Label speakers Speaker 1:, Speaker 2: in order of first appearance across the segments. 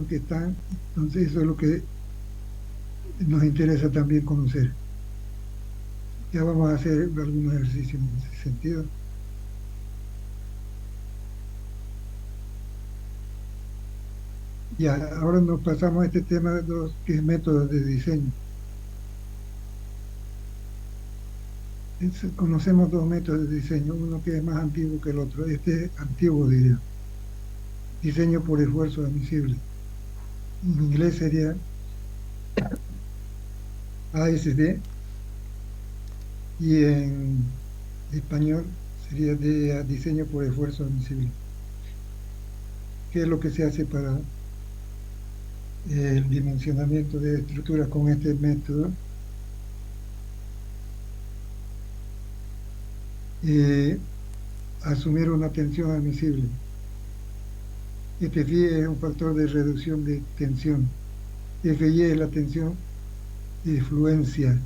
Speaker 1: que están. Entonces eso es lo que nos interesa también conocer. Ya vamos a hacer algunos ejercicios en ese sentido. Ya, ahora nos pasamos a este tema de que es métodos de diseño. Conocemos dos métodos de diseño, uno que es más antiguo que el otro. Este es antiguo, diría. Diseño por esfuerzo admisible. En inglés sería ASD y en español sería de diseño por esfuerzo admisible. ¿Qué es lo que se hace para el dimensionamiento de estructuras con este método? Eh, Asumir una tensión admisible. Este phi es un factor de reducción de tensión. FI es la tensión de fluencia.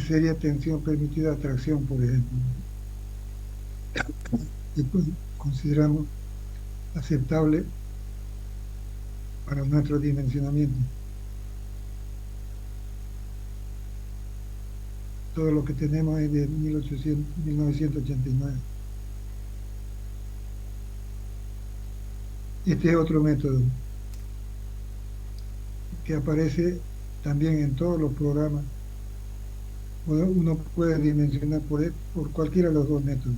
Speaker 1: Sería tensión permitida a tracción, por ejemplo. Después consideramos aceptable para nuestro dimensionamiento. Todo lo que tenemos es de 1989. Este es otro método que aparece también en todos los programas. Uno puede dimensionar por cualquiera de los dos métodos.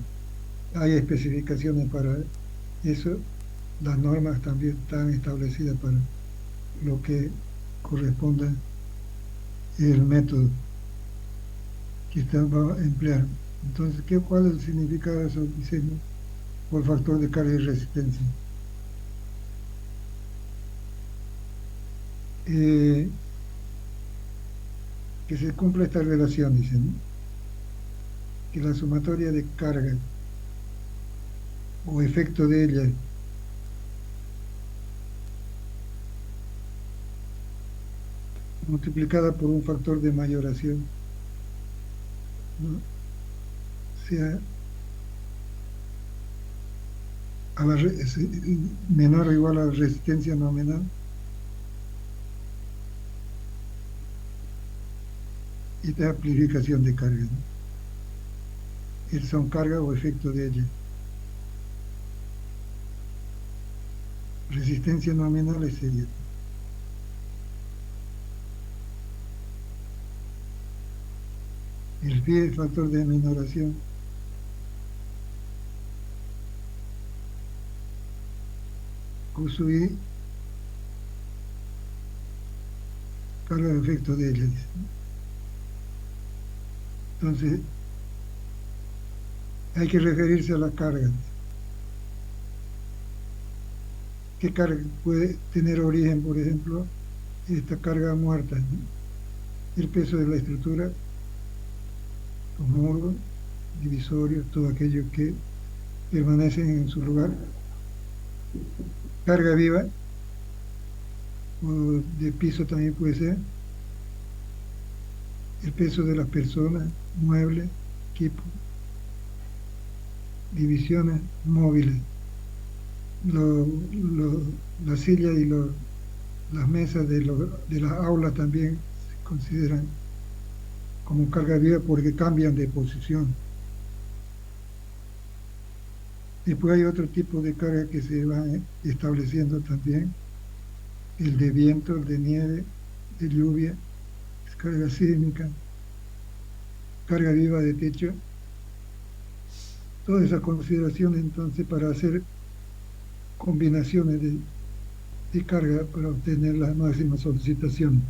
Speaker 1: Hay especificaciones para eso. Las normas también están establecidas para lo que corresponda el método que va a emplear. Entonces, ¿cuál es el significado de esos diseños por factor de carga y resistencia? Eh, que se cumpla esta relación, dicen, ¿no? Que la sumatoria de carga o efecto de ella multiplicada por un factor de mayoración, ¿no? Sea menor o igual a la resistencia nominal. Y esta amplificación de carga, ¿no? Son carga o efecto de ella. Resistencia nominal es seria. El phi es factor de minoración. QSUI, carga o efecto de ella, dice. Entonces, hay que referirse a la carga. ¿Qué carga puede tener origen, por ejemplo, esta carga muerta, ¿no? El peso de la estructura, los muros, divisorios, todo aquello que permanecen en su lugar. Carga viva, o de piso también puede ser. El peso de las personas, muebles, equipos, divisiones móviles. Las sillas y las mesas de las aulas también se consideran como carga viva porque cambian de posición. Después hay otro tipo de carga que se van estableciendo también, el de viento, el de nieve, de lluvia, carga sísmica, carga viva de techo. Todas esas consideraciones entonces para hacer combinaciones de carga para obtener las máximas solicitaciones.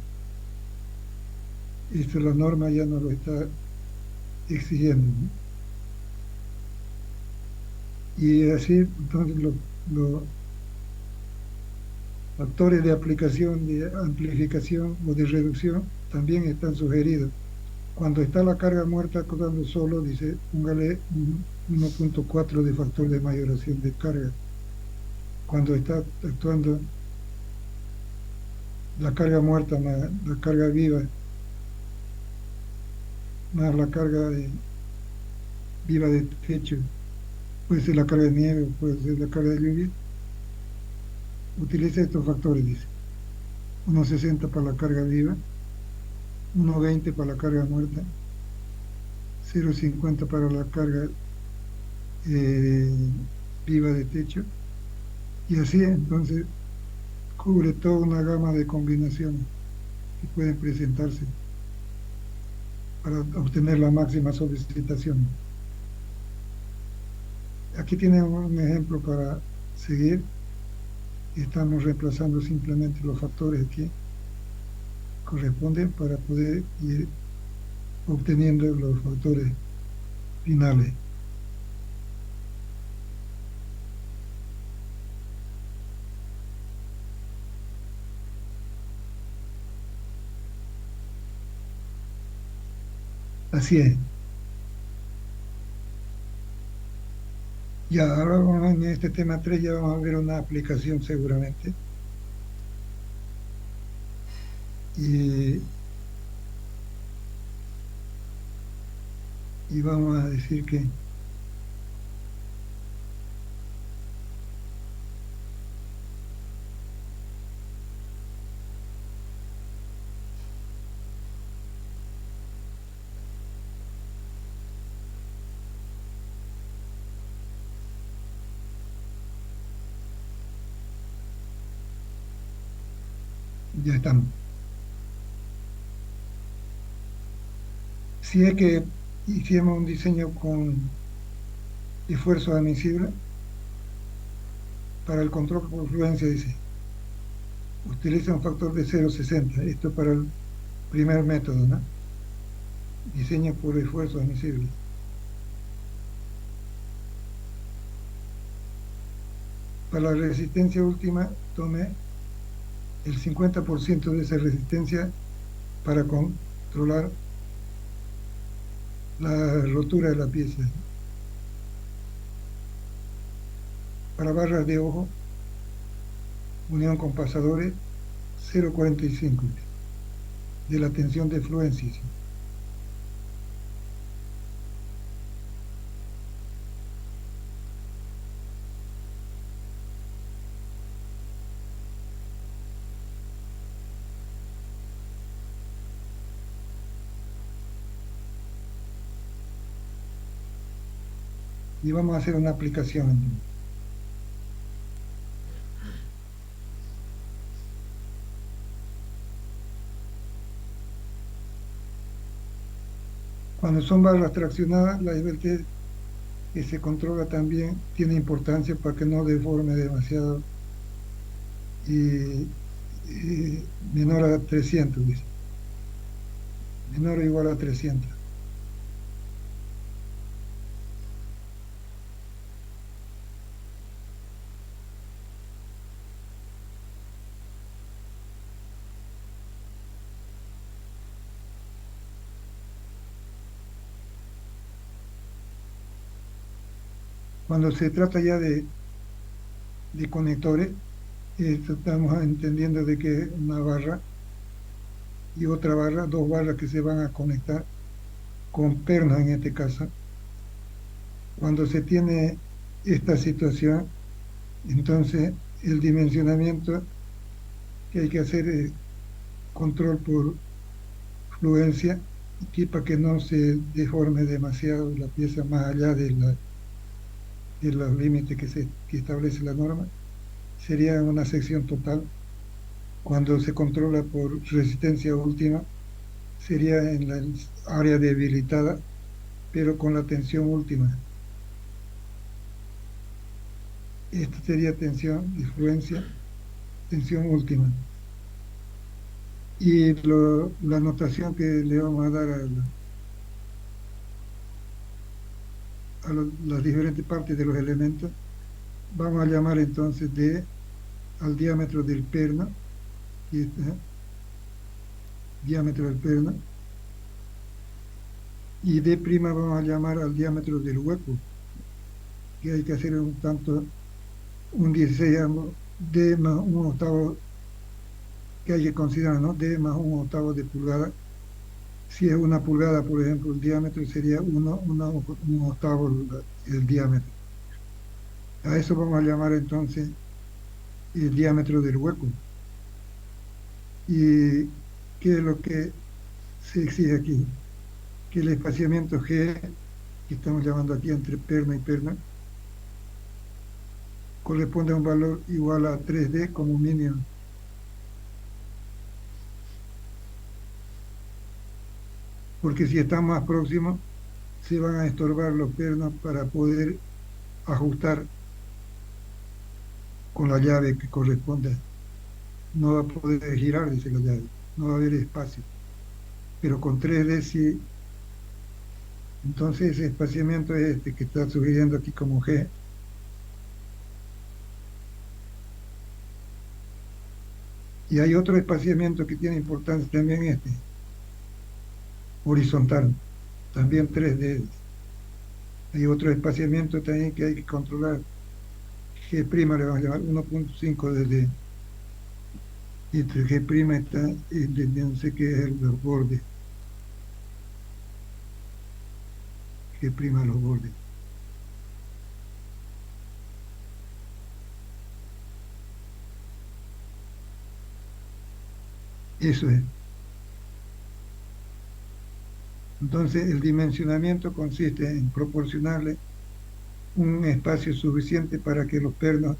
Speaker 1: Esto la norma ya no lo está exigiendo, ¿no? Y así, entonces, los factores de aplicación, de amplificación o de reducción también están sugeridos. Cuando está la carga muerta actuando solo, dice, póngale un 1.4 de factor de mayoración de carga. Cuando está actuando la carga muerta más la carga viva, más la carga viva de techo, puede ser la carga de nieve o puede ser la carga de lluvia, utiliza estos factores, dice. 1,60 para la carga viva, 1,20 para la carga muerta, 0,50 para la carga eh, viva de techo, y así entonces cubre toda una gama de combinaciones que pueden presentarse para obtener la máxima solicitación. Aquí tienen un ejemplo para seguir. Estamos reemplazando simplemente los factores que corresponden para poder ir obteniendo los factores finales. Así es. Ya ahora en este tema 3 ya vamos a ver una aplicación seguramente. Y, y vamos a decir que ya estamos. Si es que hicimos un diseño con esfuerzo admisible para el control por fluencia, dice, utiliza un factor de 0,60. Esto para el primer método, ¿no? Diseño por esfuerzo admisible. Para la resistencia última, tome el 50% de esa resistencia para controlar la rotura de la pieza. Para barras de ojo, unión con pasadores, 0,45 de la tensión de fluencia. ¿Sí? Y vamos a hacer una aplicación entonces. Cuando son barras traccionadas, la IBT que se controla también tiene importancia para que no deforme demasiado y, menor a 300, dice. Menor o igual a 300. Cuando se trata ya de conectores, estamos entendiendo de que una barra y otra barra, dos barras que se van a conectar con pernos en este caso. Cuando se tiene esta situación, entonces el dimensionamiento que hay que hacer es control por fluencia, y para que no se deforme demasiado la pieza más allá de los límites que establece la norma, sería una sección total. Cuando se controla por resistencia última, sería en la área debilitada, pero con la tensión última. Esta sería tensión, influencia, tensión última. Y la notación que le vamos a dar las diferentes partes de los elementos, vamos a llamar entonces al diámetro del perno, y diámetro del perno, y D' vamos a llamar al diámetro del hueco, que hay que hacer un tanto, un 16, D más un octavo, que hay que considerar, ¿no? D más un octavo de pulgada Si es 1 pulgada, por ejemplo, el diámetro sería un octavo el diámetro. A eso vamos a llamar entonces el diámetro del hueco. ¿Y qué es lo que se exige aquí? Que el espaciamiento G, que estamos llamando aquí entre perna y perna, corresponde a un valor igual a 3D como mínimo, porque si están más próximos, se van a estorbar los pernos para poder ajustar con la llave que corresponda. No va a poder girar, dice la llave, no va a haber espacio, pero con 3D sí. Entonces ese espaciamiento es este que está sugiriendo aquí como G. Y hay otro espaciamiento que tiene importancia también horizontal, también 3D. Hay otro espaciamiento también que hay que controlar, G' le vamos a llamar 1,5 desde, y entre G' está entendiéndose que es los bordes, G' los bordes. Eso es. Entonces el dimensionamiento consiste en proporcionarle un espacio suficiente para que los pernos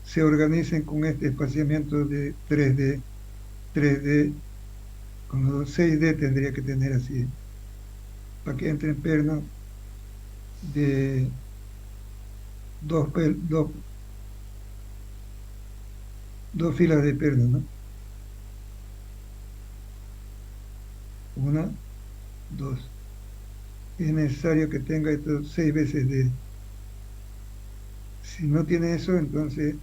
Speaker 1: se organicen con este espaciamiento de 3D, con los 6D tendría que tener así, para que entren pernos de dos filas de pernos, ¿no? Una, dos. Es necesario que tenga estos 6 veces de. Si no tiene eso, entonces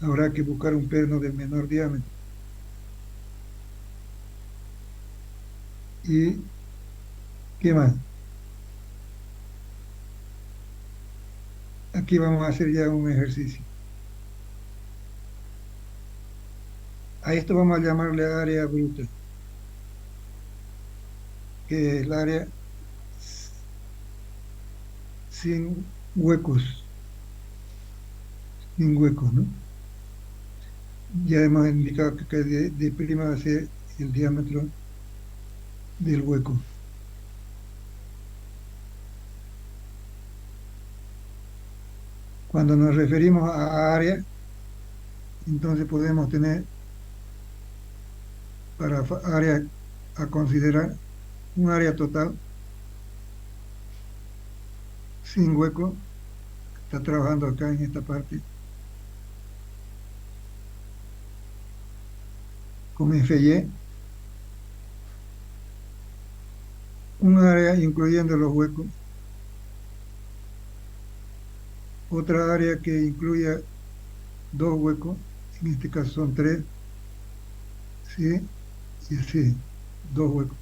Speaker 1: habrá que buscar un perno de menor diámetro. ¿Y qué más? Aquí vamos a hacer ya un ejercicio. A esto vamos a llamarle área bruta, que es el área sin huecos, sin huecos, ¿no? Ya hemos indicado que de prima va a ser el diámetro del hueco. Cuando nos referimos a área, entonces podemos tener para área a considerar un área total sin hueco, está trabajando acá en esta parte con FY, un área incluyendo los huecos, otra área que incluya dos huecos, en este caso son tres, ¿sí? Y así, dos huecos,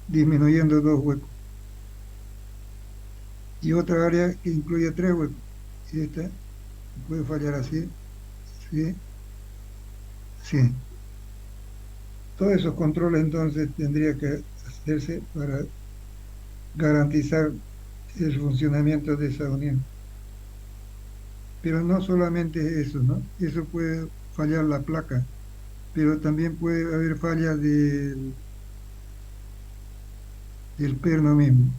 Speaker 1: disminuyendo dos huecos, y otra área que incluya tres huecos, y esta puede fallar así, ¿sí? Sí. Todos esos controles entonces tendría que hacerse para garantizar el funcionamiento de esa unión. Pero no solamente eso, ¿no? Eso puede fallar la placa, pero también puede haber falla del perno mismo,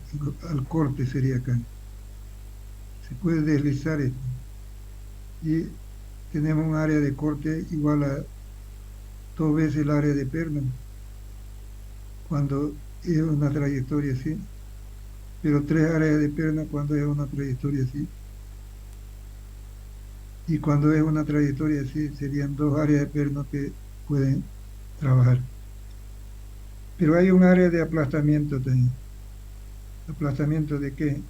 Speaker 1: al corte sería acá. Se puede deslizar esto y tenemos un área de corte igual a 2 veces el área de perno cuando es una trayectoria así, pero 3 áreas de perno cuando es una trayectoria así. Y cuando es una trayectoria así, serían 2 áreas de perno que pueden trabajar. Pero hay un área de aplastamiento también. ¿Aplastamiento de qué?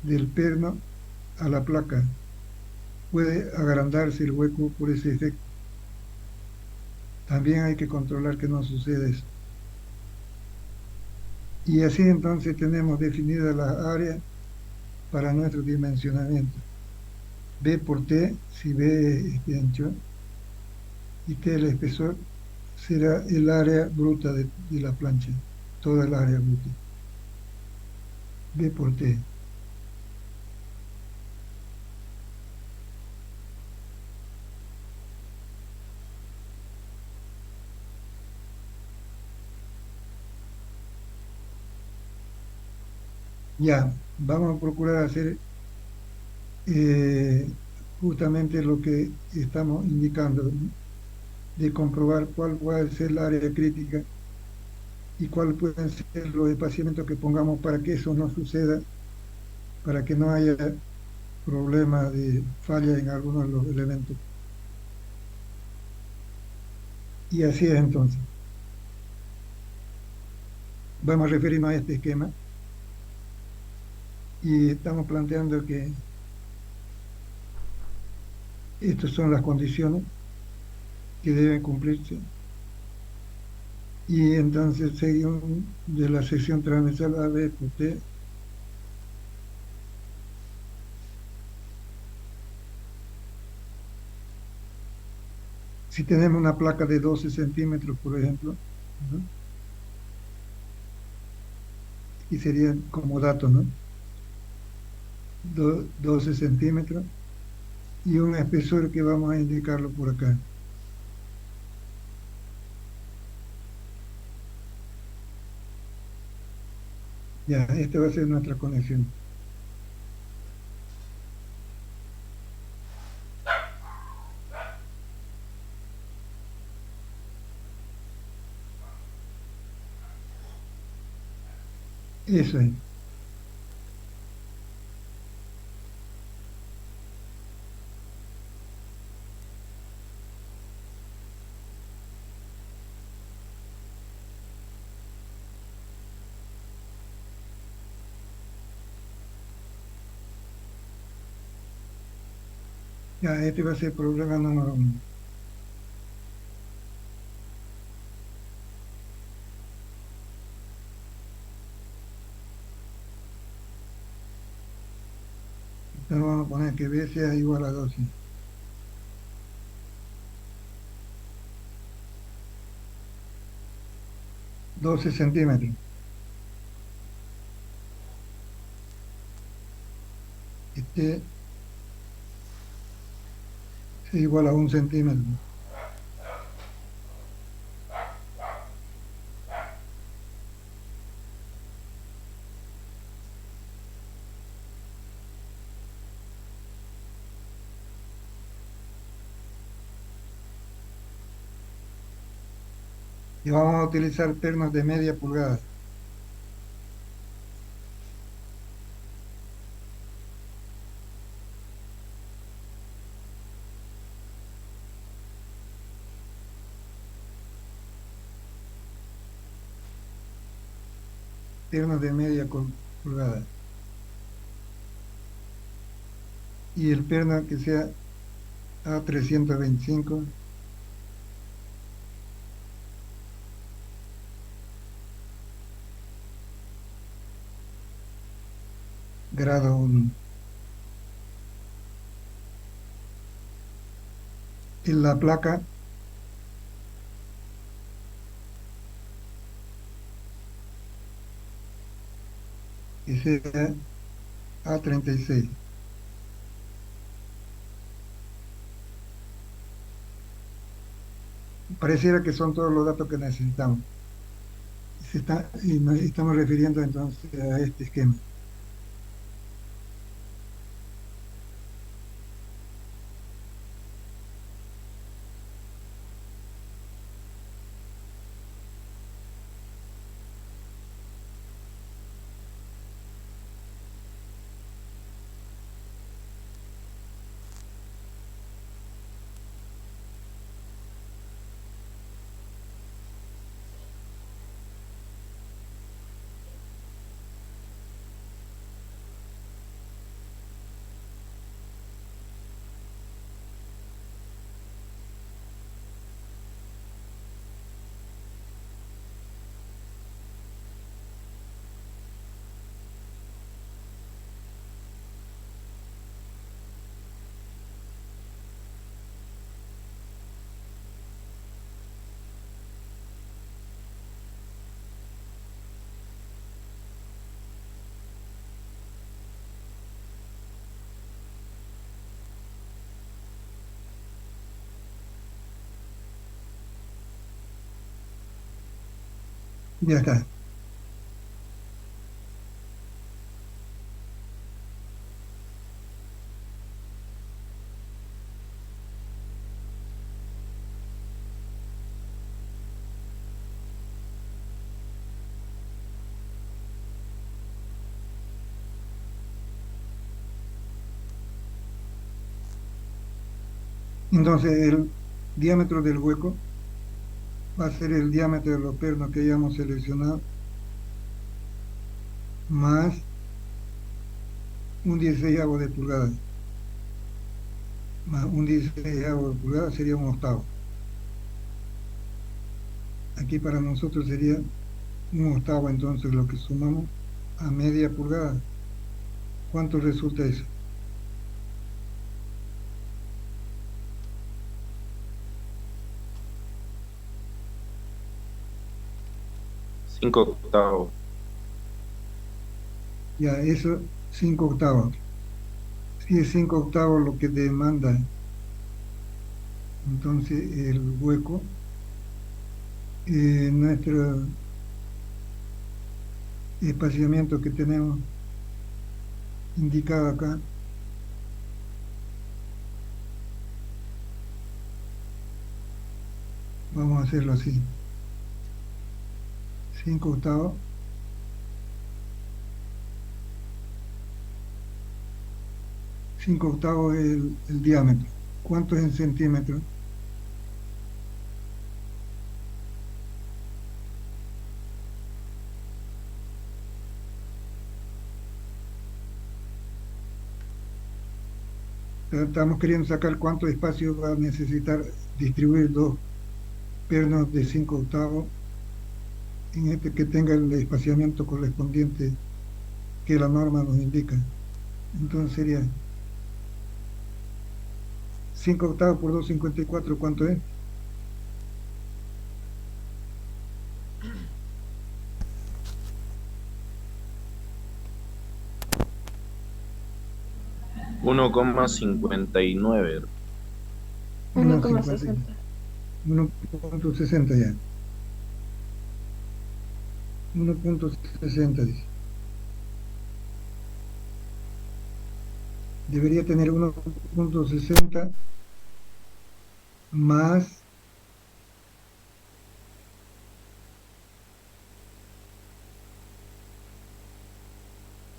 Speaker 1: Del perno a la placa. Puede agrandarse el hueco por ese efecto. También hay que controlar que no suceda eso. Y así entonces tenemos definidas las áreas para nuestro dimensionamiento. B por T, si B es este ancho y T el espesor, será el área bruta de la plancha. toda el área útil. B por T. Ya, vamos a procurar hacer eh, justamente lo que estamos indicando, ¿no? De comprobar cuál puede ser el área crítica y cuáles pueden ser los espaciamientos que pongamos para que eso no suceda, para que no haya problemas de falla en algunos de los elementos. Y así es entonces. Vamos a referirnos a este esquema y estamos planteando que estas son las condiciones que deben cumplirse. Y entonces, según de la sección transversal A, B, por T, si tenemos una placa de 12 centímetros, por ejemplo, ¿no? Y sería como dato, ¿no? 12 centímetros y un espesor que vamos a indicarlo por acá. Ya, esta va a ser nuestra conexión. Eso es. Ya, este va a ser el problema número uno. Entonces vamos a poner que B sea igual a 12. 12 centímetros. Este sea igual a 1 centímetro. Y vamos a utilizar pernos de media pulgada. Pernos de media pulgada. Y el perno que sea a 325 grado 1. En la placa que sea A36. Pareciera que son todos los datos que necesitamos. Y nos estamos refiriendo entonces a este esquema. Ya está. Entonces, el diámetro del hueco va a ser el diámetro de los pernos que hayamos seleccionado más un 16avo de pulgada. Más un 16avo de pulgada sería un octavo. Aquí para nosotros sería un octavo, entonces lo que sumamos a media pulgada. ¿Cuánto resulta eso?
Speaker 2: 5 octavos.
Speaker 1: Ya, eso, 5 octavos. Si es 5 octavos lo que demanda, entonces el hueco, nuestro espaciamiento que tenemos indicado acá, vamos a hacerlo así. 5 octavos, 5 octavos es el diámetro. ¿Cuánto es en centímetros? Estamos queriendo sacar cuánto espacio va a necesitar distribuir dos pernos de 5 octavos en este que tenga el espaciamiento correspondiente que la norma nos indica. Entonces sería 5 octavos por 2,54, ¿cuánto es?
Speaker 2: 1,59.
Speaker 1: 1,50,
Speaker 3: 1,60.
Speaker 1: 1,60 ya. 1,60 dice. Debería tener 1,60 más,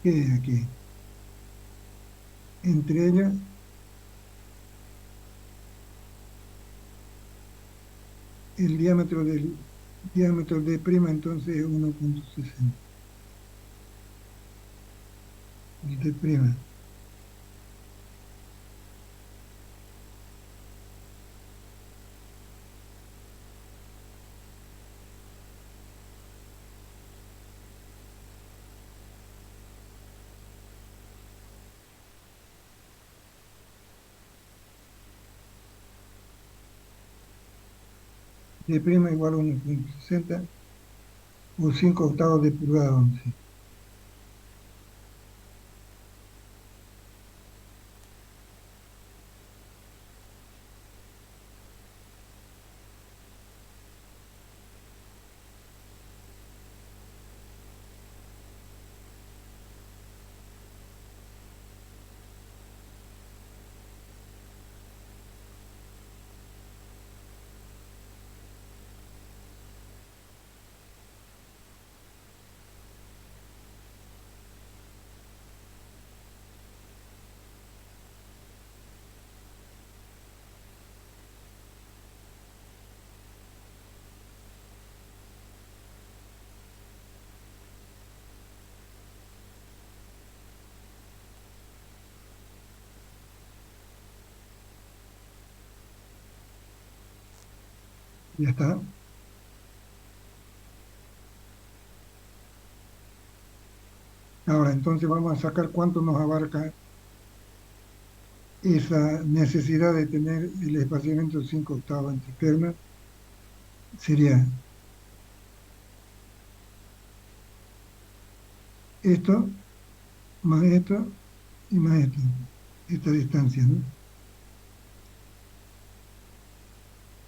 Speaker 1: ¿qué es aquí? Entre ellas, el diámetro del diámetro de prima, entonces es 1,60. El de prima. De prima igual a 1,60 o 5 octavos de pulgada, vamos a decir. Ya está. Ahora, entonces vamos a sacar cuánto nos abarca esa necesidad de tener el espaciamiento de 5 octavos entre pernas. Sería esto, más esto y más esto. Esta distancia, ¿no?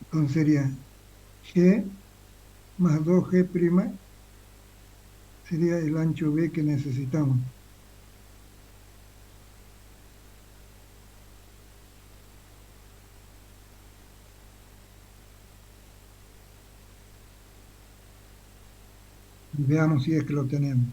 Speaker 1: Entonces sería G más 2G prima sería el ancho B que necesitamos. Y veamos si es que lo tenemos.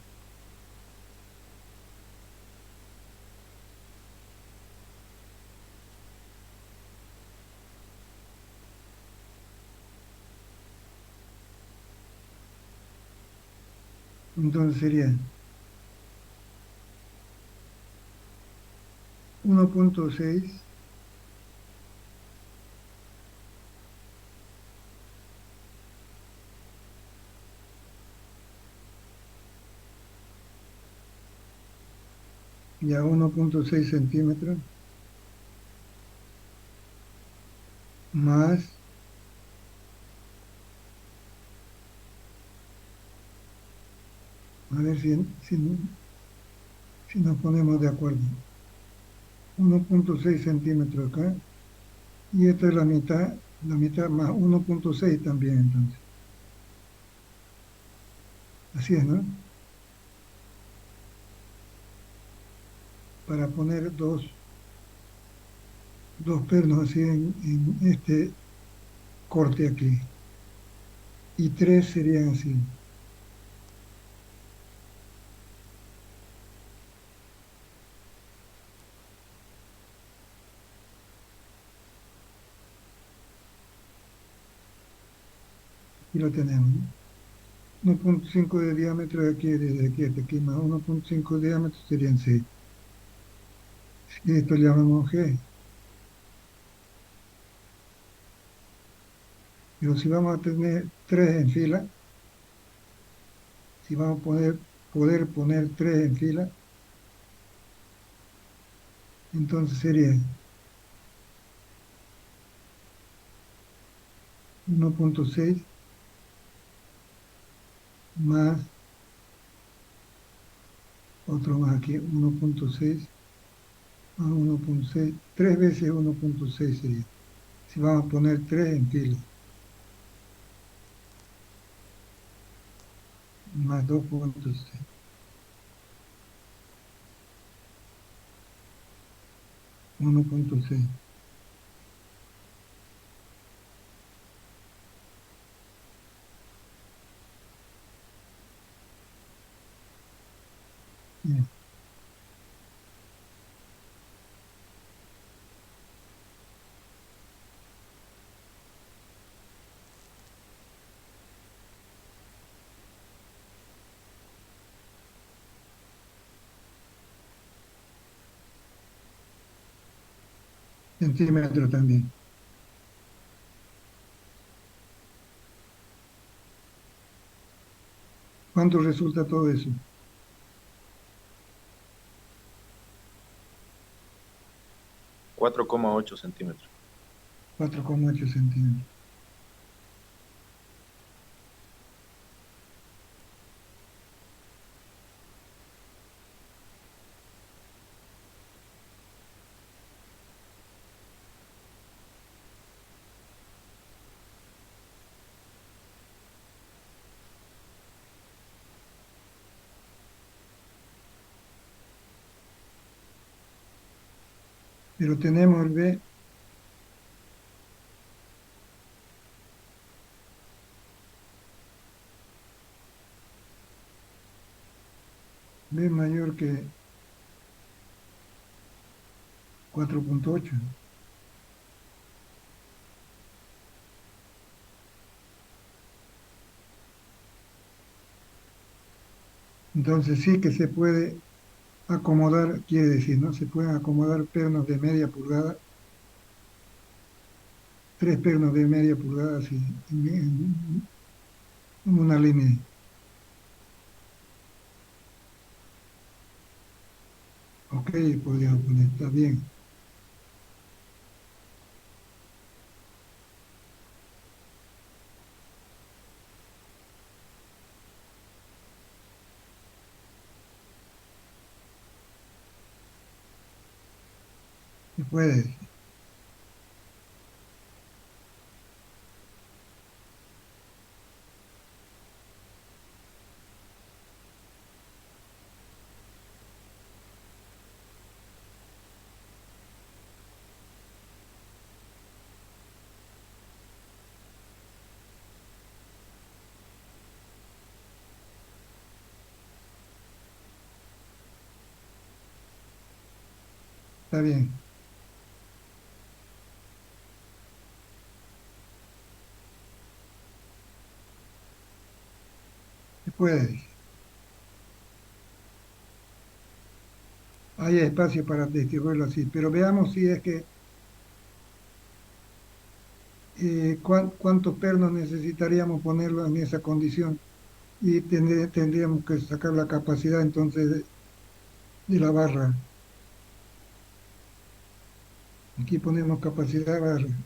Speaker 1: Entonces sería 1.6 y a 1.6 centímetros más, a ver si nos ponemos de acuerdo. 1.6 centímetros acá y esta es la mitad más 1.6 también entonces. Así es, ¿no? Para poner dos pernos así en este corte aquí. Y tres serían así. Y lo tenemos, ¿no? 1.5 de diámetro de aquí, desde aquí hasta aquí, más 1.5 de diámetro serían 6. Y esto le llamamos G. Pero si vamos a tener tres en fila, si vamos a poder poner tres en fila, entonces sería 1.6 más otro más aquí, 1.6 más 1.6, tres veces 1.6 sería. Si vamos a poner tres en fila, más 2.6, 1.6. Bien, centímetros también. ¿Cuánto resulta todo eso?
Speaker 2: 4,8 centímetros.
Speaker 1: 4,8 centímetros. Pero tenemos el B mayor que 4.8. Entonces sí que se puede acomodar, quiere decir, ¿no? Se pueden acomodar pernos de media pulgada, tres pernos de media pulgada así, en una línea. Ok, podríamos poner, está bien. Se puede. Está bien, se puede. Hay espacio para distribuirlo así, pero veamos si es que cuántos pernos necesitaríamos ponerlo en esa condición y tendríamos que sacar la capacidad entonces de la barra. Aquí ponemos capacidad de barra.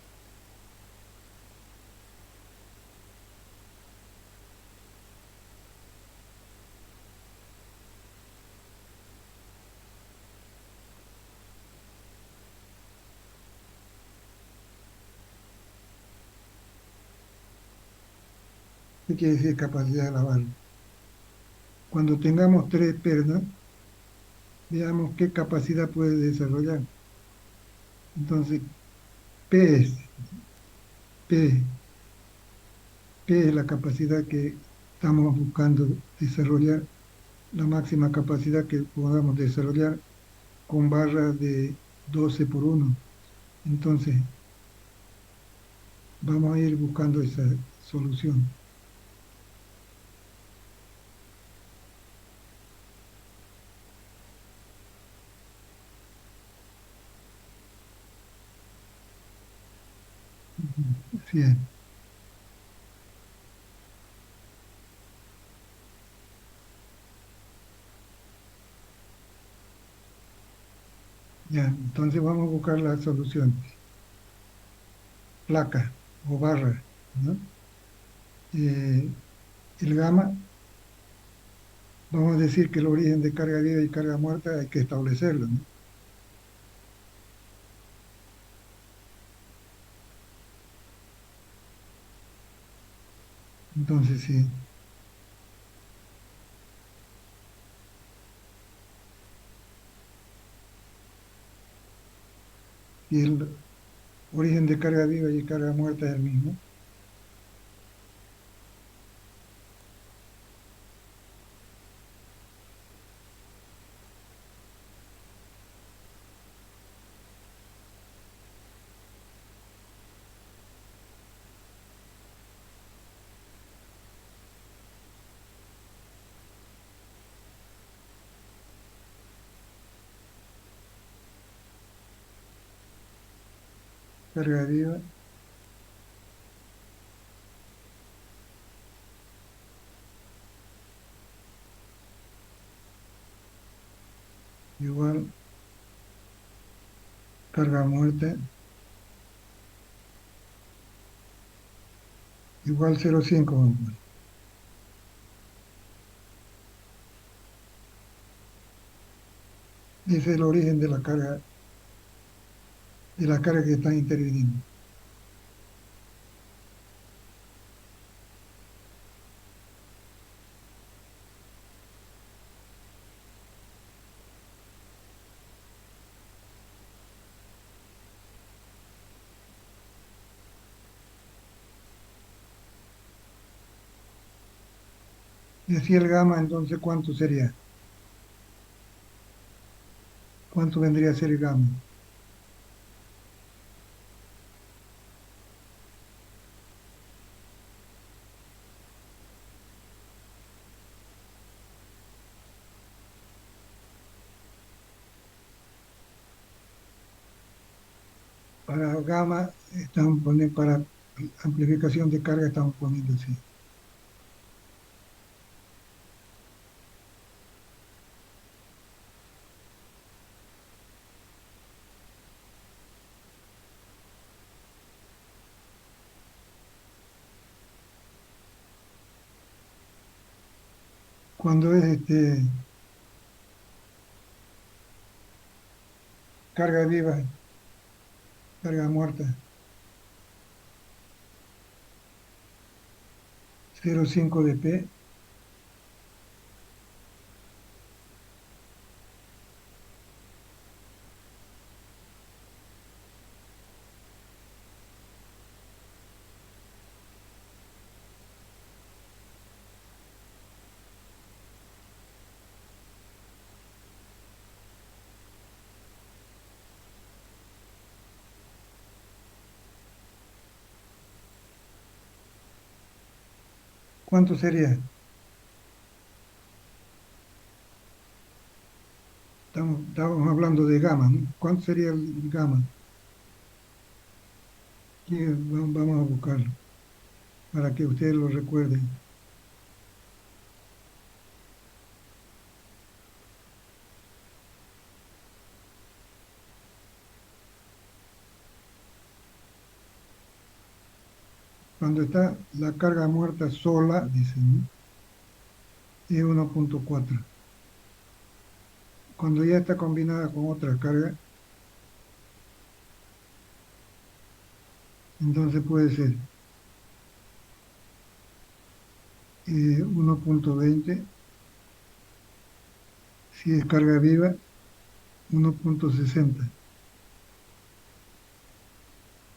Speaker 1: ¿Qué quiere decir capacidad de la barra? Cuando tengamos tres pernos, veamos qué capacidad puede desarrollar. Entonces, P es, P, P es la capacidad que estamos buscando desarrollar, la máxima capacidad que podamos desarrollar con barras de 12 por 1. Entonces, vamos a ir buscando esa solución. Ujú. Así es. Ya, entonces vamos a buscar la solución. Placa o barra, ¿no? Eh, el gamma, vamos a decir que el origen de carga viva y carga muerta hay que establecerlo, ¿no? Entonces, sí, si el origen de carga viva y carga muerta es el mismo, carga viva igual carga muerta igual 0,5 vamos a poner. Ese es el origen de la carga que está interviniendo. Y así el gamma, entonces, ¿cuánto sería? ¿Cuánto vendría a ser el gamma? Para gamma, estamos poniendo, para amplificación de carga, estamos poniendo así. Cuando es carga viva, carga muerta, 0,5 de P, ¿Cuánto sería? Estamos hablando de gamma, ¿no? ¿Cuánto sería el gamma? Aquí vamos a buscarlo para que ustedes lo recuerden. Cuando está la carga muerta sola, dicen, ¿no? Es 1,4. Cuando ya está combinada con otra carga, entonces puede ser 1,20. Si es carga viva, 1,60.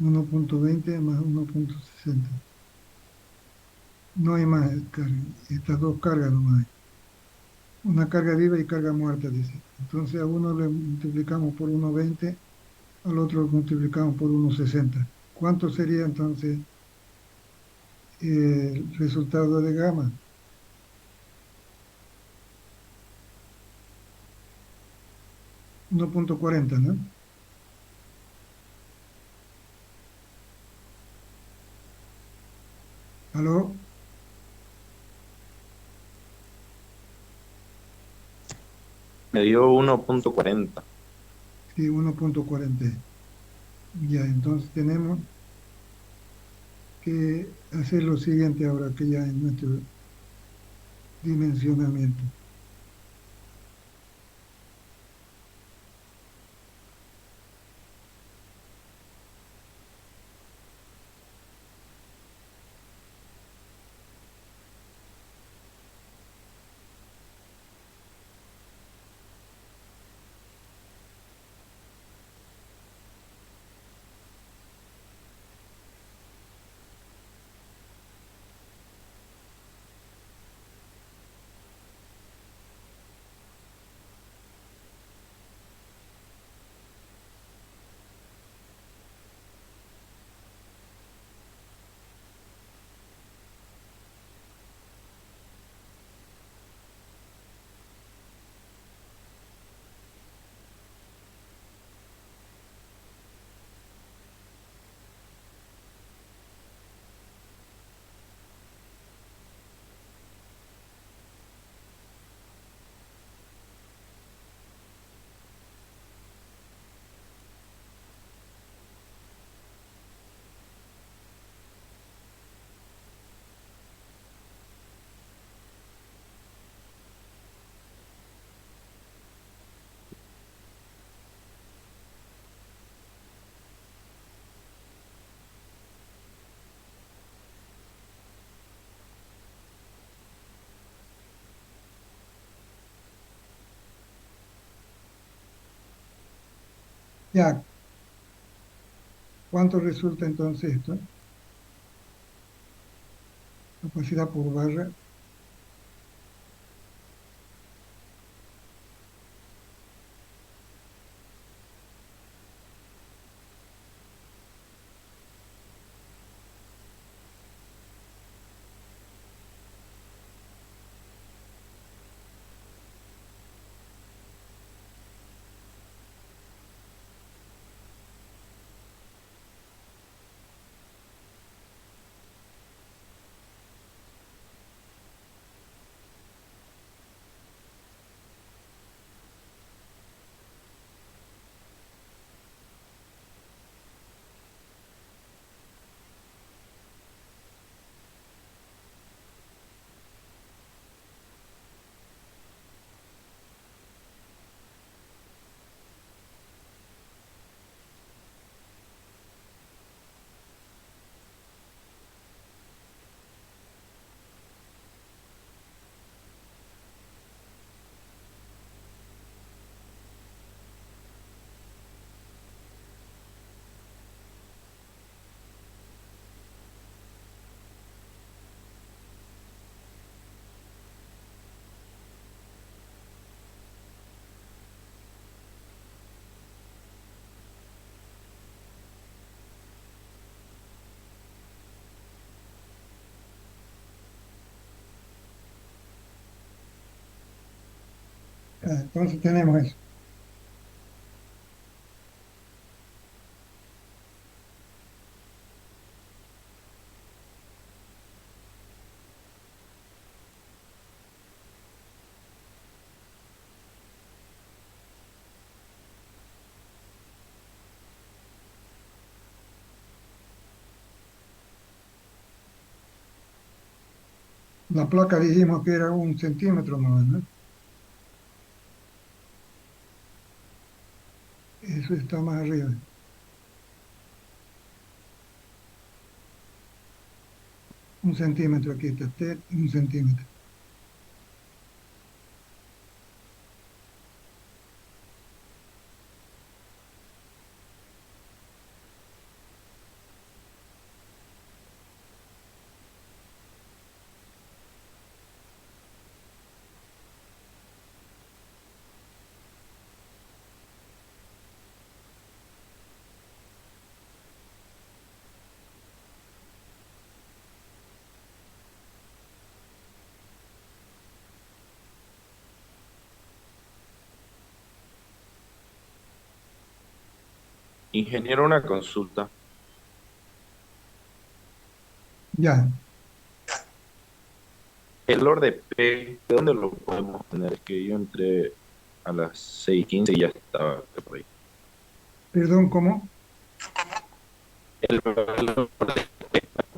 Speaker 1: 1,20 más 1,60. No hay más carga. Estas dos cargas nomás hay. Una carga viva y carga muerta, dice. Entonces a uno le multiplicamos por 1,20, al otro lo multiplicamos por 1,60. ¿Cuánto sería entonces el resultado de gamma? 1,40, ¿no? ¿Aló?
Speaker 2: Me dio 1,40.
Speaker 1: Sí, 1,40. Ya, entonces tenemos que hacer lo siguiente ahora que ya en nuestro dimensionamiento. Ya, ¿cuánto resulta entonces esto? Capacidad por barra. Entonces tenemos eso. La placa dijimos que era 1 centímetro más, ¿no? Eso está más arriba. 1 centímetro aquí está, 1 centímetro.
Speaker 2: Ingeniero, una consulta.
Speaker 1: Ya,
Speaker 2: El Lord de P, ¿de dónde lo podemos tener? Es que yo entré a las 6:15 y ya estaba por ahí.
Speaker 1: perdón, ¿cómo?
Speaker 2: El valor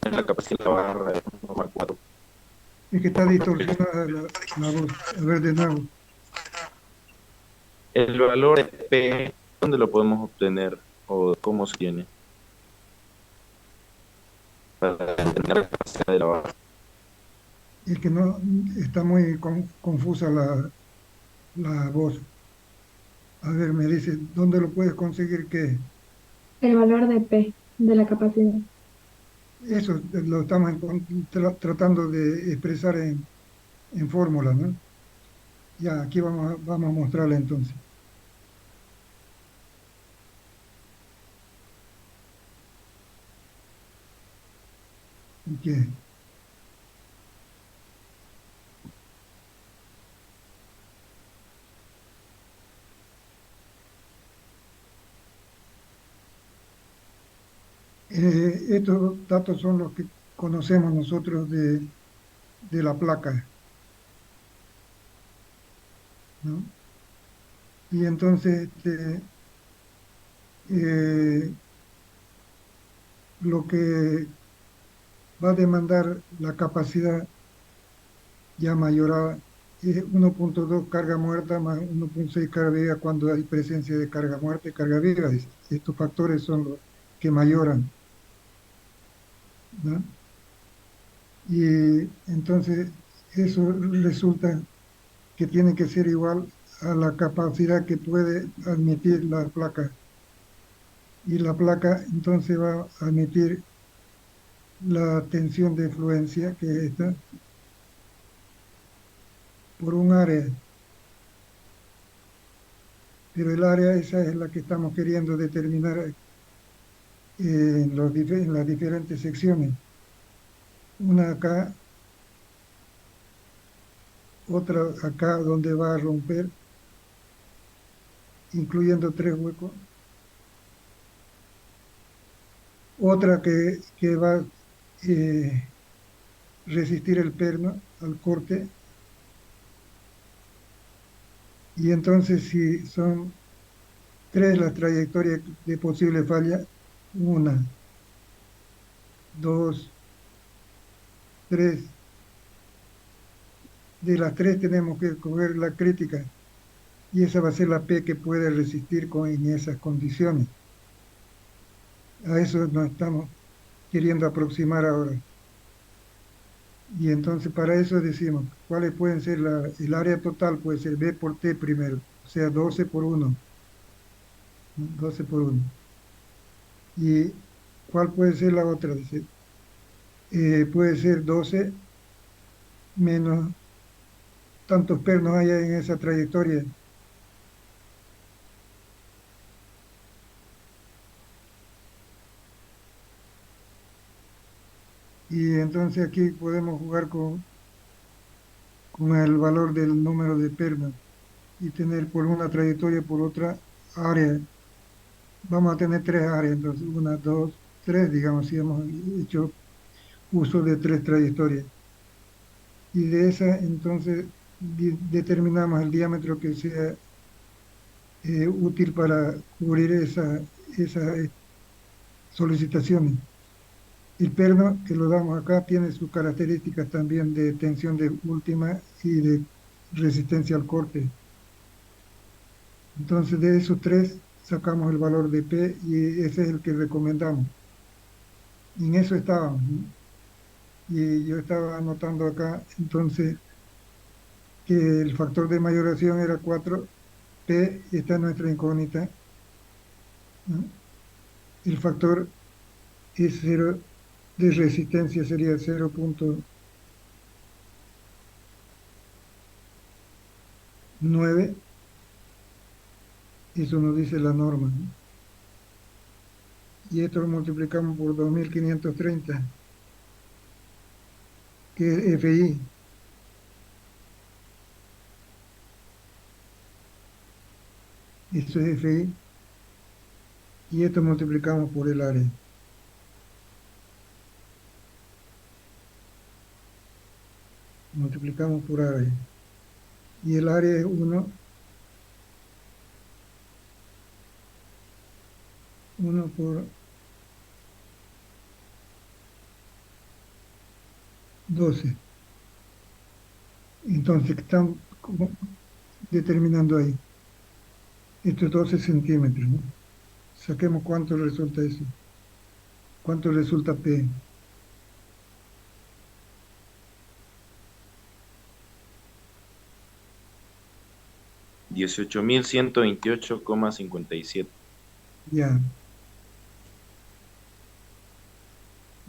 Speaker 2: en la capacidad de la barra de 1,4.
Speaker 1: Es que está distorsionada la voz. A ver de nuevo.
Speaker 2: El valor de P, ¿dónde lo podemos obtener o cómo se tiene para entender la capacidad de la barra?
Speaker 1: Es que no, está muy confusa la voz. A ver, me dice, ¿dónde lo puedes conseguir? ¿Qué?
Speaker 3: El valor de P, de la capacidad.
Speaker 1: Eso lo estamos tratando de expresar en fórmula, ¿no? Ya, aquí vamos a mostrarla entonces. Que estos datos son los que conocemos nosotros de la placa, ¿no? Y entonces eh, lo que va a demandar la capacidad ya mayorada es 1,2 carga muerta más 1,6 carga viva cuando hay presencia de carga muerta y carga viva. Estos factores son los que mayoran, ¿no? Y entonces eso resulta que tiene que ser igual a la capacidad que puede admitir la placa. Y la placa entonces va a admitir la tensión de fluencia, que es esta, por un área. Pero el área esa es la que estamos queriendo determinar en las diferentes secciones. Una acá, otra acá donde va a romper, incluyendo 3 huecos. Otra que va a resistir el perno al corte. Y entonces si son 3 las trayectorias de posible falla, 1, 2, 3. De las 3 tenemos que escoger la crítica y esa va a ser la P que puede resistir en esas condiciones. A eso nos estamos queriendo aproximar ahora. Y entonces para eso decimos, ¿cuáles pueden ser el área total? Puede ser B por T primero, o sea, 12 por 1, ¿no? 12 por 1. ¿Y cuál puede ser la otra? Dice, puede ser 12 menos tantos pernos hay en esa trayectoria. Y entonces aquí podemos jugar con el valor del número de pernos. y tener por una trayectoria, por otra área. Vamos a tener tres áreas, entonces, una, dos, tres, digamos, si hemos hecho uso de tres trayectorias. Y de esa, entonces, determinamos el diámetro que sea útil para cubrir esas solicitaciones. El perno que lo damos acá tiene sus características también de tensión de última y de resistencia al corte. Entonces, de esos tres sacamos el valor de P y ese es el que recomendamos. Y en eso estábamos, ¿no? Y yo estaba anotando acá, entonces, que el factor de mayoración era 4P, y esta es nuestra incógnita, ¿no? El factor es cero de resistencia sería 0,9, eso nos dice la norma, ¿no? Y esto lo multiplicamos por 2530, que es FI. Eso es FI. Y esto multiplicamos por el área. Multiplicamos por área. Y el área es 1 por 12. Entonces, ¿qué están determinando ahí? Estos 12 centímetros, ¿no? Saquemos cuánto resulta eso. ¿Cuánto resulta P?
Speaker 2: 18.128,57.
Speaker 1: Ya,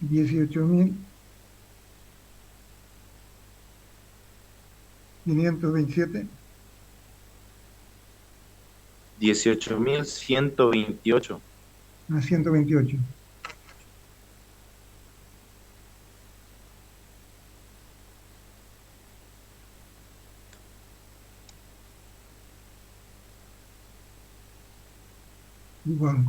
Speaker 1: 18.527
Speaker 2: 18.128.
Speaker 1: a 128. Igual.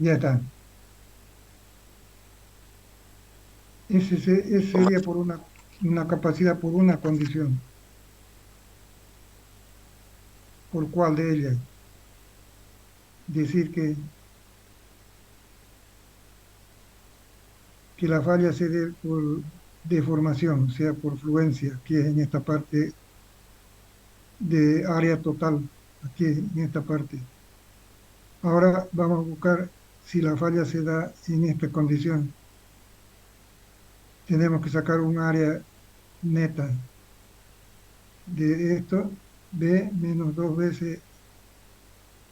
Speaker 1: Ya está. Ese sería por una capacidad, por una condición. ¿Por cuál de ellas? Decir que la falla se dé por deformación, o sea, por fluencia, que es en esta parte de área total, aquí en esta parte. Ahora vamos a buscar si la falla se da en esta condición. Tenemos que sacar un área neta de esto, B menos dos veces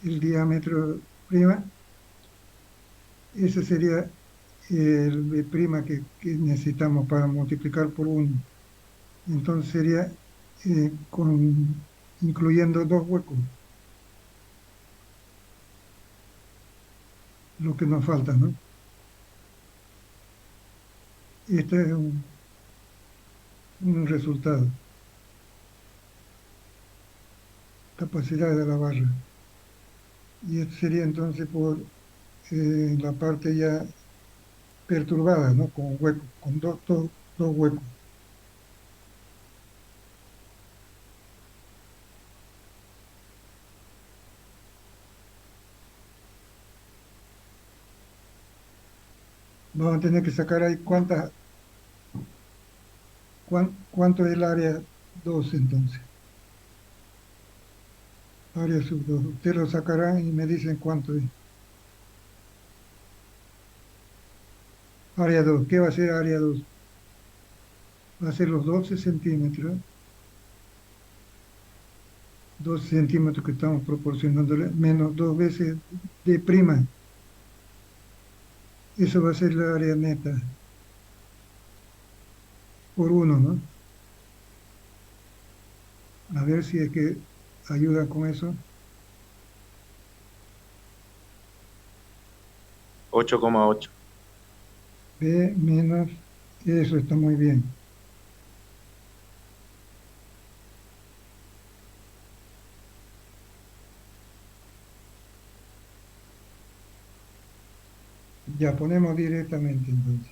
Speaker 1: el diámetro prima. Ese sería el B prima que necesitamos para multiplicar por 1. Entonces sería incluyendo dos huecos, lo que nos falta, ¿no? Este es un resultado, capacidad de la barra. Y esto sería entonces por la parte ya perturbada, ¿no? Con huecos, con dos huecos. Vamos a tener que sacar ahí cuánto es el área 2 entonces. Área sub 2. Ustedes lo sacarán y me dicen cuánto es. Área 2. ¿Qué va a ser área 2? Va a ser los 12 centímetros. 12 centímetros que estamos proporcionándole, menos dos veces de prima. Eso va a ser la área neta. por uno, ¿no? A ver si es que ayuda con eso.
Speaker 2: 8,8.
Speaker 1: B menos, eso está muy bien. Ya ponemos directamente entonces.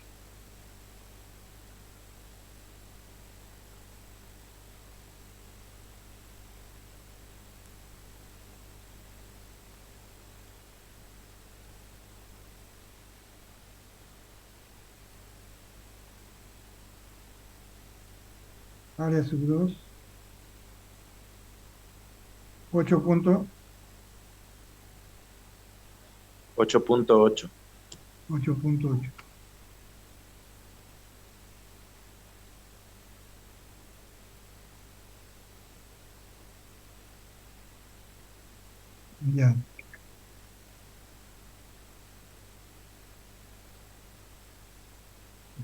Speaker 1: Área sub 2, 8 punto,
Speaker 2: 8,8.
Speaker 1: 8,8. Ya,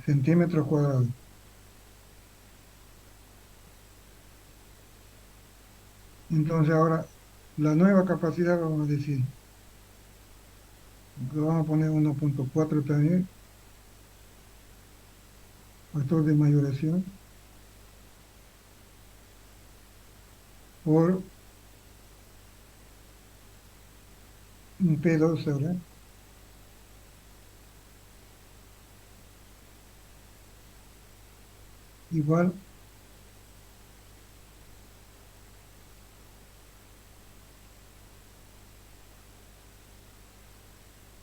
Speaker 1: centímetros cuadrados. Entonces ahora, la nueva capacidad, vamos a decir, le vamos a poner 1,4 también, factor de mayoración, por un P2 ahora, igual,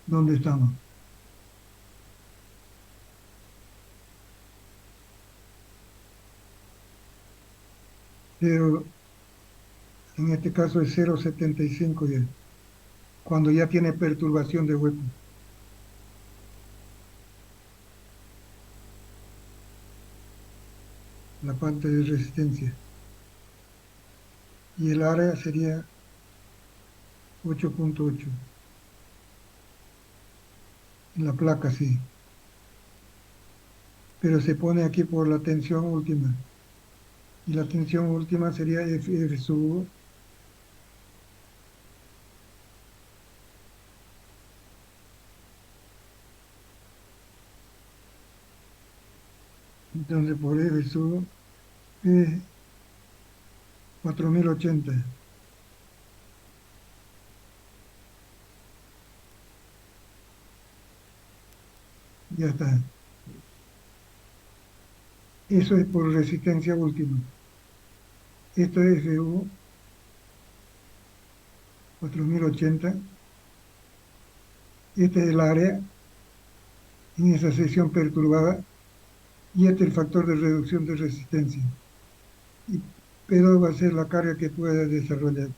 Speaker 1: ¿dónde estamos? Pero en este caso es 0,75 ya, cuando ya tiene perturbación de hueco, la parte de resistencia. Y el área sería 8,8 en la placa, sí. Pero se pone aquí por la tensión última. Y la tensión última sería F sub, entonces por F sub 4080. Ya está. Eso es por resistencia última. Esto es FU 4080. Este es el área en esa sección perturbada. Y este es el factor de reducción de resistencia. Y P2 va a ser la carga que pueda desarrollar.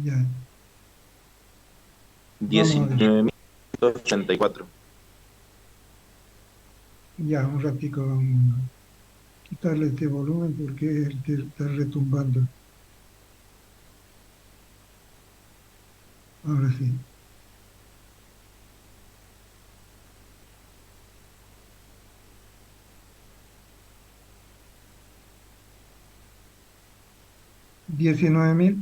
Speaker 1: Ya, vamos a ver.
Speaker 2: 19.184.
Speaker 1: Ya, un ratico vamos a quitarle este volumen porque es el que está retumbando. Ahora sí. Diecinueve mil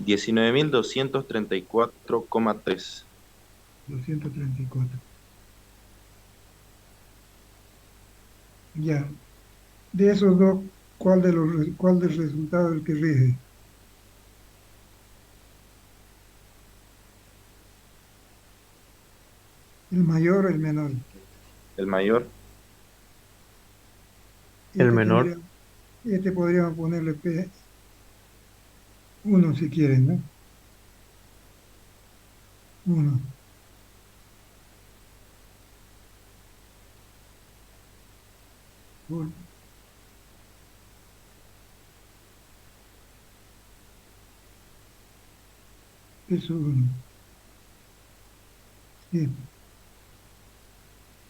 Speaker 2: 19.234,3.
Speaker 1: 234. Ya. De esos dos, ¿cuál del resultado es el que rige? ¿El mayor o el menor?
Speaker 2: El mayor.
Speaker 4: El
Speaker 1: Este
Speaker 4: menor,
Speaker 1: tendría, este podríamos ponerle P1 si quieren, ¿no? Uno. Por eso uno. Sí.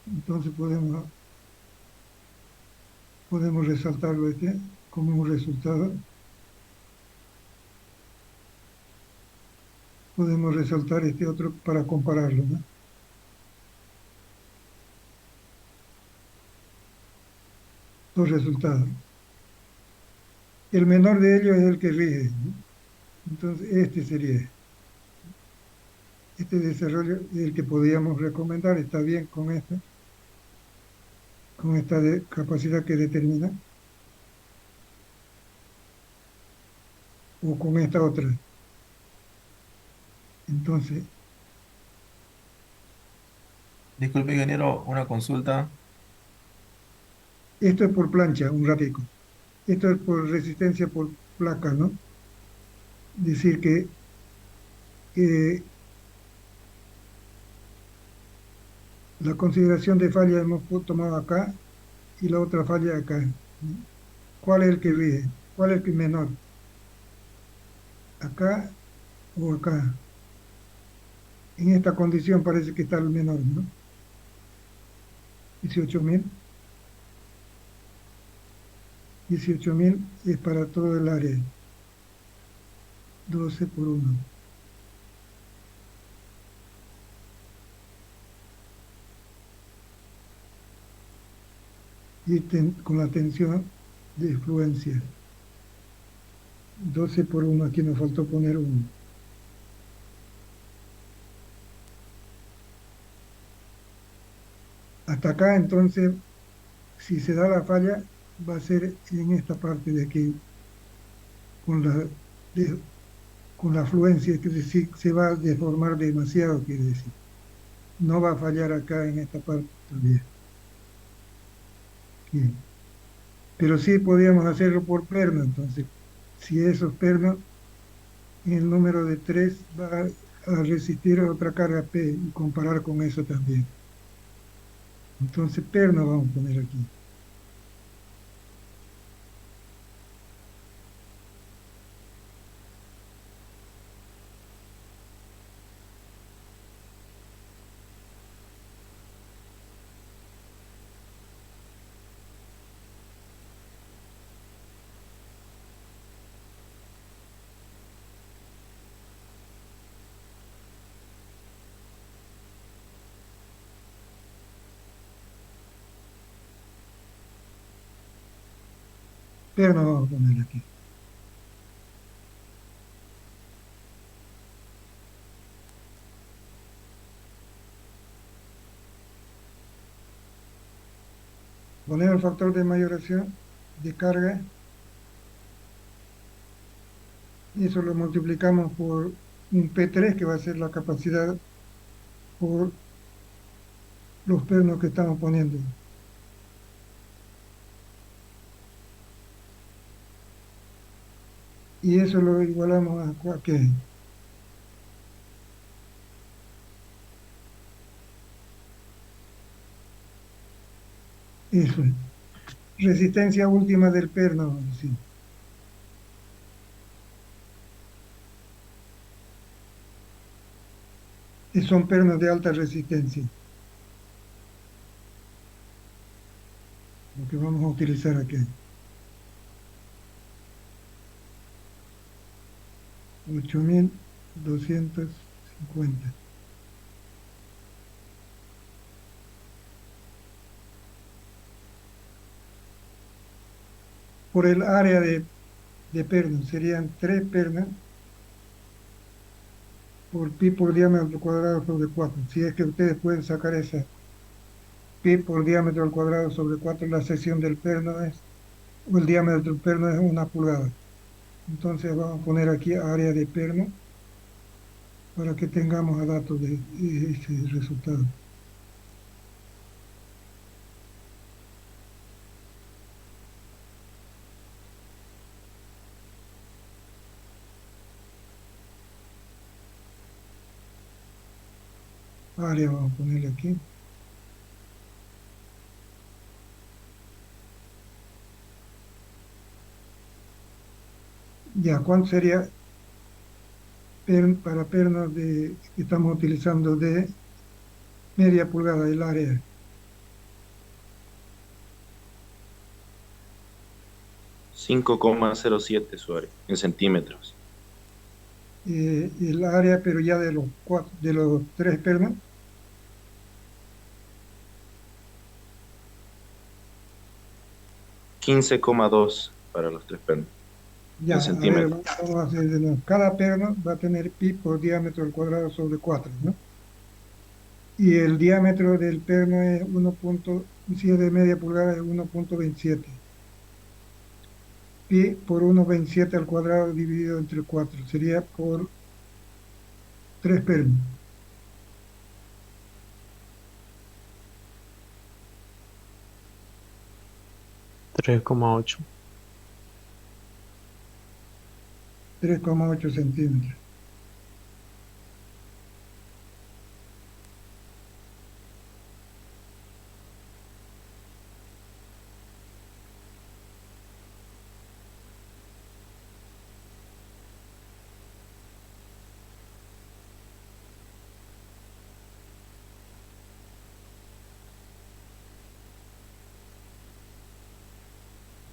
Speaker 1: Entonces podemos resaltarlo este como un resultado. podemos resaltar este otro para compararlo, ¿no? Dos resultados. El menor de ellos es el que rige, ¿no? Entonces, este sería, este desarrollo es el que podríamos recomendar, está bien con esta capacidad que determina, o con esta otra. Entonces,
Speaker 4: Disculpe, ingeniero, una consulta.
Speaker 1: esto es por plancha, un ratico. Esto es por resistencia por placa, ¿no? Decir que la consideración de falla hemos tomado acá y la otra falla acá, ¿no? ¿Cuál es el que rige? ¿Cuál es el que es menor? ¿Acá o acá? En esta condición parece que está el menor, ¿no? 18.000. 18.000 es para todo el área. 12 por 1. Y con la tensión de fluencia. 12 por 1. Aquí nos faltó poner 1. Hasta acá, entonces, si se da la falla, va a ser en esta parte de aquí, con de- con la afluencia, que decir, se va a deformar demasiado, quiere decir. No va a fallar acá en esta parte todavía. Bien. Pero sí podíamos hacerlo por perno, entonces, si esos pernos, el número de 3 va a resistir a otra carga P y comparar con eso también. Entonces, perno vamos a poner aquí. Perno vamos a poner aquí. Poner el factor de mayoración de carga, y eso lo multiplicamos por un P3, que va a ser la capacidad por los pernos que estamos poniendo. Y eso lo igualamos a ¿qué? Eso es. Resistencia última del perno, vamos a decir. Que son pernos de alta resistencia, lo que vamos a utilizar aquí. 8.250. Por el área de pernos, serían 3 pernas por pi por diámetro cuadrado sobre 4. Si es que ustedes pueden sacar esa pi por diámetro al cuadrado sobre 4, la sección del perno es, o el diámetro del perno es 1 pulgada. Entonces vamos a poner aquí área de perno para que tengamos a datos de ese resultado. Área vamos a ponerle aquí. Ya, ¿cuánto sería para pernos que estamos utilizando de media pulgada el área?
Speaker 2: 5,07 su área, en centímetros.
Speaker 1: el área, pero ya de de los tres pernos,
Speaker 2: 15,2 para los tres pernos,
Speaker 1: ya,
Speaker 2: en
Speaker 1: a ver,
Speaker 2: centímetros.
Speaker 1: vamos a hacer de nuevo. Cada perno va a tener pi por diámetro al cuadrado sobre 4, ¿no? Y el diámetro del perno es 1. Si es de media pulgada es 1,27. Pi por 1,27 al cuadrado dividido entre 4 sería por tres pernos.
Speaker 5: 3,8.
Speaker 1: 3,8 centímetros.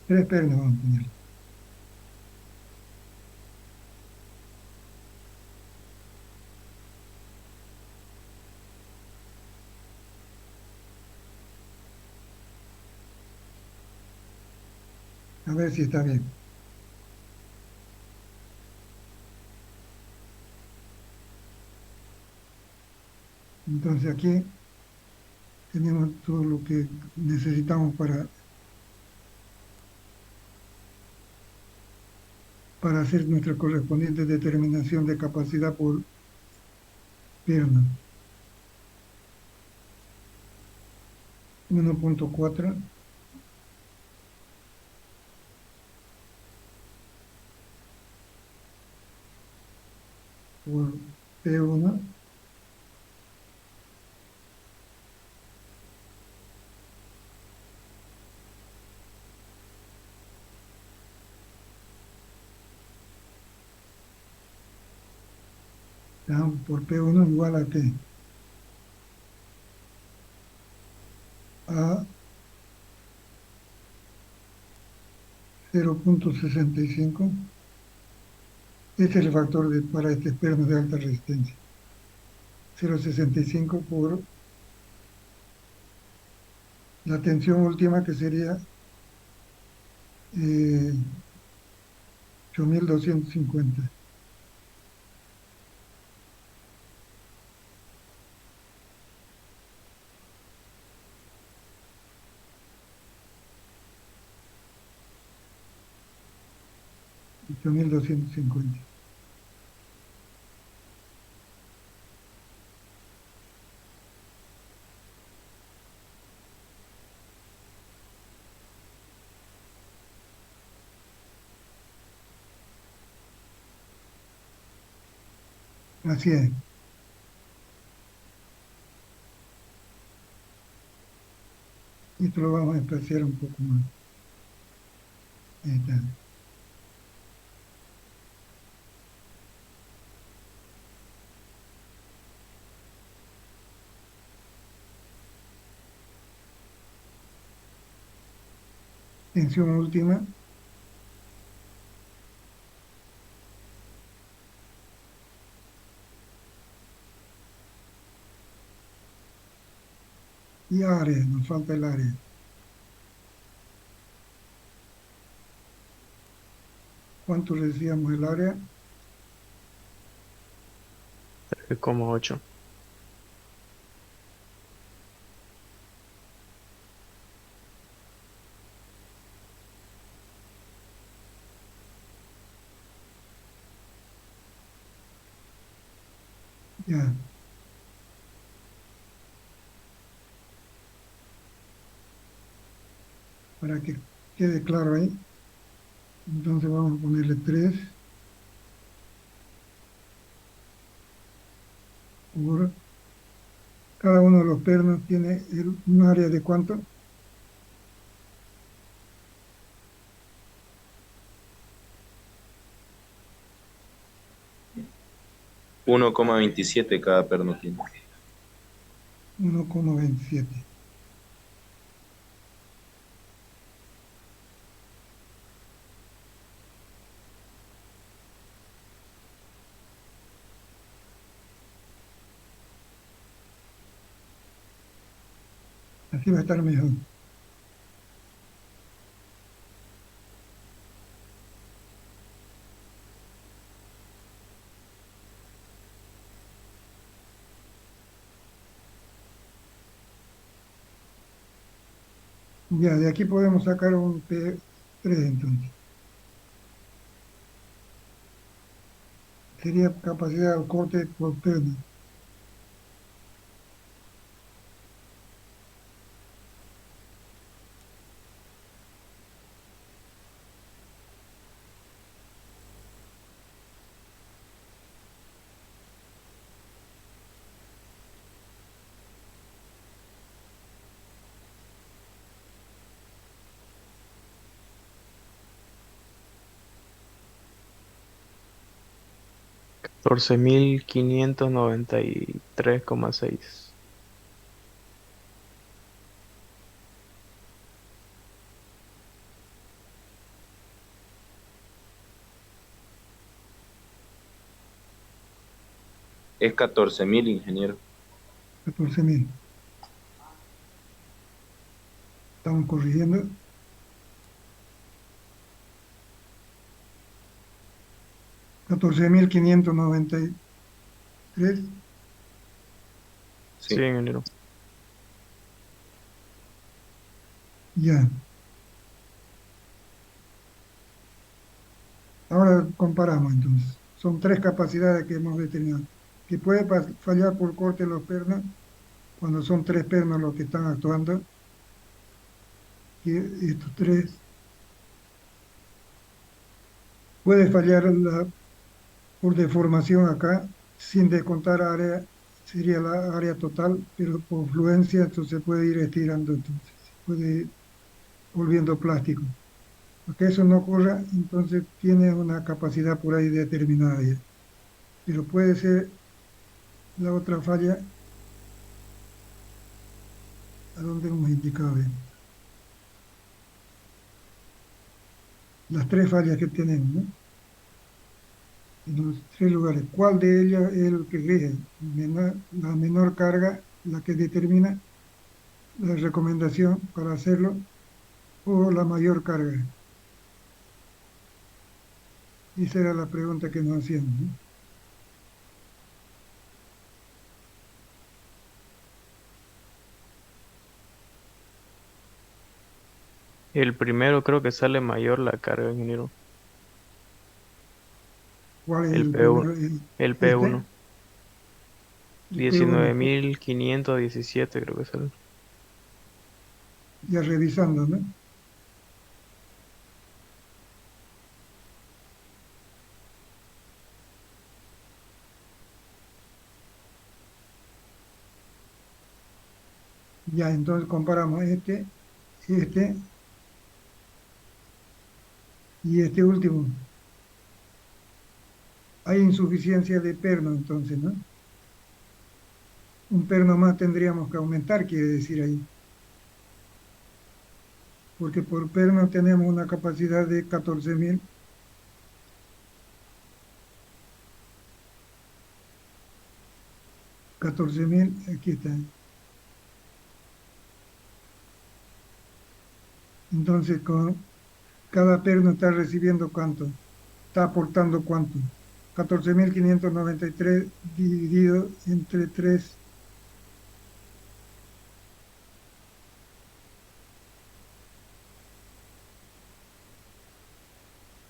Speaker 1: Tres pernos vamos a poner. A ver si está bien. Entonces aquí tenemos todo lo que necesitamos para hacer nuestra correspondiente determinación de capacidad por perno. 1,4 por P1 por P1 igual a qué? A 0,65. Este es el factor para este perno de alta resistencia. 0,65 por la tensión última que sería 8.250. Ocho mil doscientos cincuenta. Así es. Esto lo vamos a espaciar un poco más. Ahí está. Tensión última. Y área, nos falta el área. ¿Cuánto le decíamos el área?
Speaker 5: 3,8.
Speaker 1: Ya. Para que quede claro ahí. Entonces vamos a ponerle 3 por cada uno de los pernos tiene un área de ¿cuánto?
Speaker 2: 1,27 cada perno tiene.
Speaker 1: 1,27. Así va a estar mejor. Ya, de aquí podemos sacar un P3 entonces. Sería capacidad al corte por perna.
Speaker 5: Catorce mil quinientos noventa y tres coma seis.
Speaker 2: Es 14.000, ingeniero.
Speaker 1: 14.000. Estamos corrigiendo. 14.593.
Speaker 5: Sí,
Speaker 2: Sí.
Speaker 5: ingeniero.
Speaker 1: Ya. Ahora comparamos entonces. Son tres capacidades que hemos determinado. Que puede fallar por corte los pernos, cuando son tres pernos los que están actuando, que estos tres. Puede fallar por deformación acá, sin descontar área, sería la área total, pero por fluencia esto se puede ir estirando, entonces se puede ir volviendo plástico. Para que eso no ocurra, entonces tiene una capacidad por ahí determinada ya. Pero puede ser la otra falla a donde hemos indicado bien. Las tres fallas que tenemos, ¿no? En los tres lugares. ¿Cuál de ellas es el que rige? La menor carga, la que determina la recomendación para hacerlo, o la mayor carga. Esa era la pregunta que nos hacíamos, ¿no?
Speaker 5: El primero creo que sale mayor la carga, ingeniero.
Speaker 1: ¿Cuál es
Speaker 5: El
Speaker 1: el
Speaker 5: P1.
Speaker 1: primero?
Speaker 5: El
Speaker 1: Este,
Speaker 5: P1.
Speaker 1: el P1,
Speaker 5: 19.517 creo que sale.
Speaker 1: ya revisando, ¿no? Ya, entonces comparamos este y este último. Hay insuficiencia de perno, entonces, ¿no? Un perno más tendríamos que aumentar, quiere decir ahí, porque por perno tenemos una capacidad de 14.000. 14.000, aquí está. Entonces, con cada perno está recibiendo cuánto, está aportando cuánto. 14.593 dividido entre 3,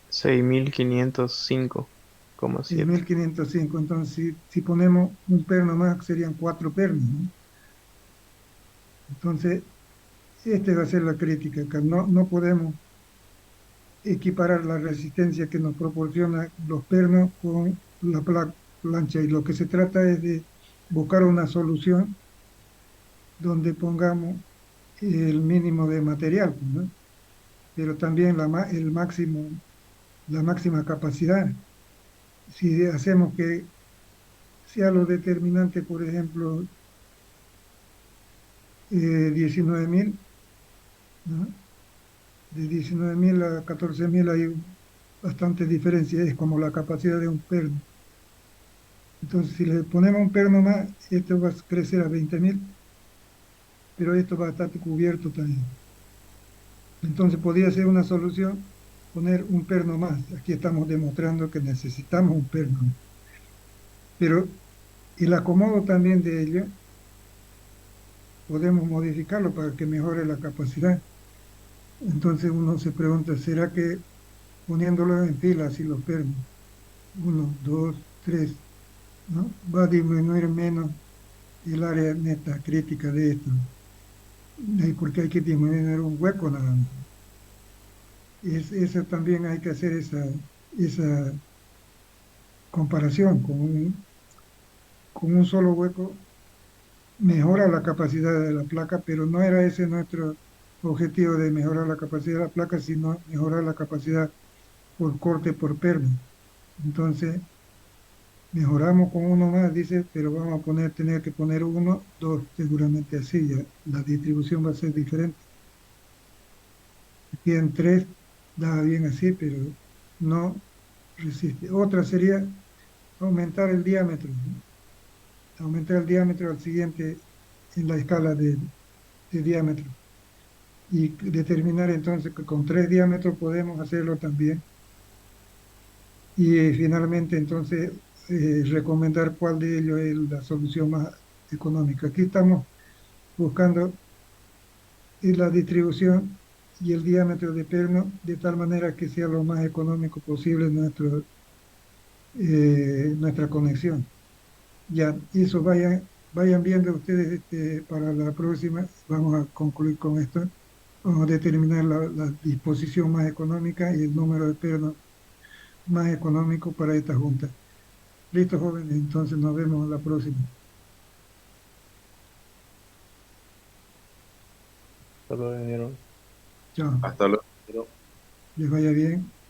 Speaker 5: 6.505,7.
Speaker 1: 6.505. Entonces, si ponemos un perno más, serían cuatro pernos, ¿no? Entonces, esta va a ser la crítica, que no podemos equiparar la resistencia que nos proporciona los pernos con la plancha. Y lo que se trata es de buscar una solución donde pongamos el mínimo de material, pues, ¿no? Pero también la máxima capacidad. Si hacemos que sea lo determinante, por ejemplo, 19.000, ¿no? De 19.000 a 14.000 hay bastante diferencia, es como la capacidad de un perno. Entonces, si le ponemos un perno más, esto va a crecer a 20.000, pero esto va a estar cubierto también. Entonces podría ser una solución poner un perno más. Aquí estamos demostrando que necesitamos un perno, pero el acomodo también de ello podemos modificarlo para que mejore la capacidad. Entonces uno se pregunta, ¿será que poniéndolo en fila así los pernos, uno, dos, tres, ¿no? Va a disminuir menos el área neta crítica de esto? Porque hay que disminuir un hueco nada más. Eso también hay que hacer esa comparación con un solo hueco. Mejora la capacidad de la placa, pero no era ese nuestro objetivo de mejorar la capacidad de la placa, sino mejorar la capacidad por corte por perno. Entonces, mejoramos con uno más, dice, pero vamos a tener que poner uno, dos, seguramente así ya. La distribución va a ser diferente. Aquí en tres da bien así, pero no resiste. Otra sería aumentar el diámetro, ¿no? Aumentar el diámetro al siguiente en la escala de diámetro y determinar entonces que con tres diámetros podemos hacerlo también y finalmente entonces recomendar cuál de ellos es la solución más económica. Aquí estamos buscando la distribución y el diámetro de perno de tal manera que sea lo más económico posible nuestra conexión. Ya, eso vayan viendo ustedes para la próxima. Vamos a concluir con esto. Vamos a determinar la disposición más económica y el número de pernos más económico para esta junta. Listo, jóvenes, entonces nos vemos la próxima.
Speaker 5: Solo ingeniero.
Speaker 1: Chao,
Speaker 2: Hasta luego.
Speaker 1: les vaya bien.